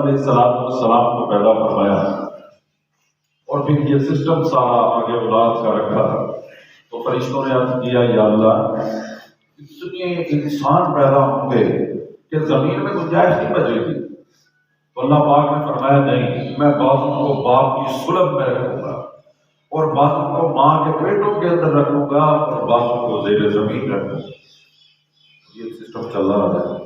علیہ السلام کو پیدا فرمایا اور پھر یہ سسٹم سارا آگے اولاد کا رکھا، تو فرشتوں نے عرض کیا یا اللہ اتنے انسان پیدا ہوں گے کہ زمین میں گنجائش نہیں بچے گی، تو اللہ پاک نے فرمایا نہیں، میں بعضوں کو باپ کی صلب میں رکھوں گا اور بعضوں کو ماں کے پیٹوں کے اندر رکھوں گا اور بعضوں کو زیر زمین رکھوں گا۔ یہ سسٹم چل رہا ہے۔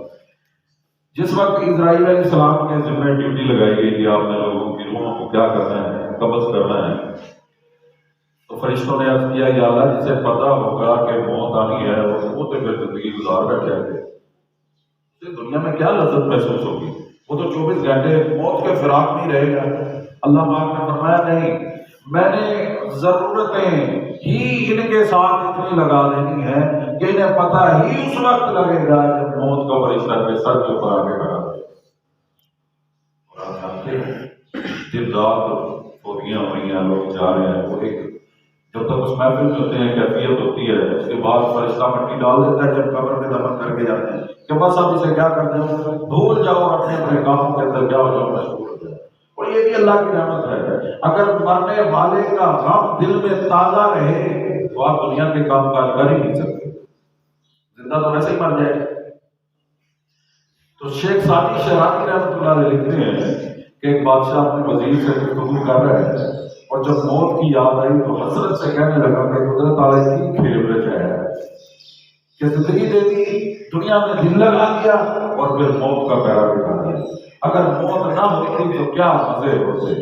جس وقت اسرائیل علیہ السلام کے ذمہ ڈیوٹی لگائی گئی کہ آپ نے لوگوں کی روحوں کو کیا کرنا ہے، قبض کرنا ہے، تو فرشتوں نے عرض کیا یا اللہ جسے پتا ہوگا کہ موت آنی ہے وہ تو پھر زندگی گزار بیٹھے آگے، اسے دنیا میں کیا لذت محسوس ہوگی، وہ تو 24 گھنٹے موت کے فراق نہیں رہے گا۔ اللہ پاک نے فرمایا نہیں، میں نے ضرورتیں ہی ان کے ساتھ اتنی لگا دینی ہے کہ انہیں پتہ ہی اس وقت لگے گا جب موت کا فرشتہ کے سر کے اوپر آگے کھڑا ہے۔ اور آپ جانتے ہیں دن رات فوتیاں ہوئی ہیں، لوگ جا رہے ہیں، وہ ایک جب تک اس محفل میں ہوتے ہیں کیفیت ہوتی ہے، اس کے بعد فرشتہ مٹی ڈال دیتا ہے جب قبر میں دفن کر کے جاتے ہیں کہ بس اب اسے کیا کرتے ہیں، بھول جاؤ اپنے اپنے کاموں کے اندر جاؤ جو مشغول ہو جائے۔ اور یہ بھی اللہ کی رحمت ہے، اگر مرنے والے کا غم دل میں تازہ رہے تو آپ دنیا کے کام کاج کر ہی نہیں سکتے، زندہ تو ویسے ہی مر جائے۔ تو شیخ سعدی شہرازی رحمۃ اللہ علیہ لکھتے ہیں کہ ایک بادشاہ اپنے وزیر سے گفتگو کر رہا ہے اور جب موت کی یاد آئی تو حسرت سے کہنے لگا کہ قدرت تعالیٰ کی کھیل رچا ہے کہ زندگی دے دی، دنیا میں دل لگا دیا اور پھر موت کا پیرا بٹھا دیا، اگر موت نہ ہوتی تو کیا مزے ہوتے۔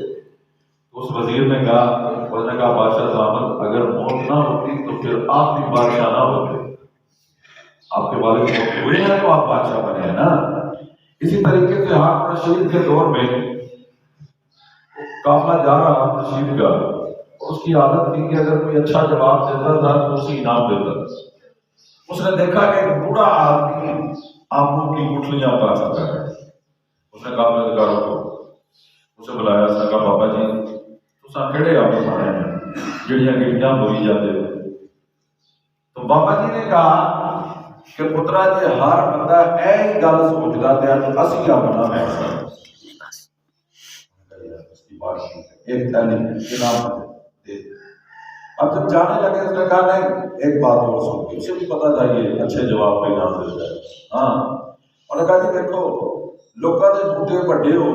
اس وزیر نے کہا، اس نے کہا بادشاہ صاحب اگر موت نہ ہوتی تو پھر آپ بھی بادشاہ نہ ہوتے، آپ کے والد موت ہوئے ہیں تو آپ بادشاہ بنے ہیں نا۔ اسی طریقے سے ہارون رشید کے دور میں قافلہ جا رہا ہارون رشید کا، اس کی عادت تھی کہ اگر کوئی اچھا جواب دیتا تھا تو اسی انعام دیتا تھا۔ اس نے دیکھا کہ ایک بوڑھا آدمی آموں کی گٹھلیاں پا سکتا ہے، اس نے کہا اپنے اداروں کو اسے بلایا، اس نے کہا بابا جی تساں کہڑے آپ سانے ہیں جڑیاں گٹیاں بولی جاتے ہو؟ تو بابا جی نے کہا کہ پترا جی ہر بندہ اے گل سوچتا پیا کہ اسی اپنا فیصلہ ایک تعلیم انعام دے۔ اب جب جانے لگے اس نے کہا نہیں ایک بات اور سن، اسے بھی پتا تھا یہ اچھے جواب پہ انعام دیتا ہے۔ ہاں انہوں نے کہا جی دیکھو لوگوں کے بوٹے بڑے ہو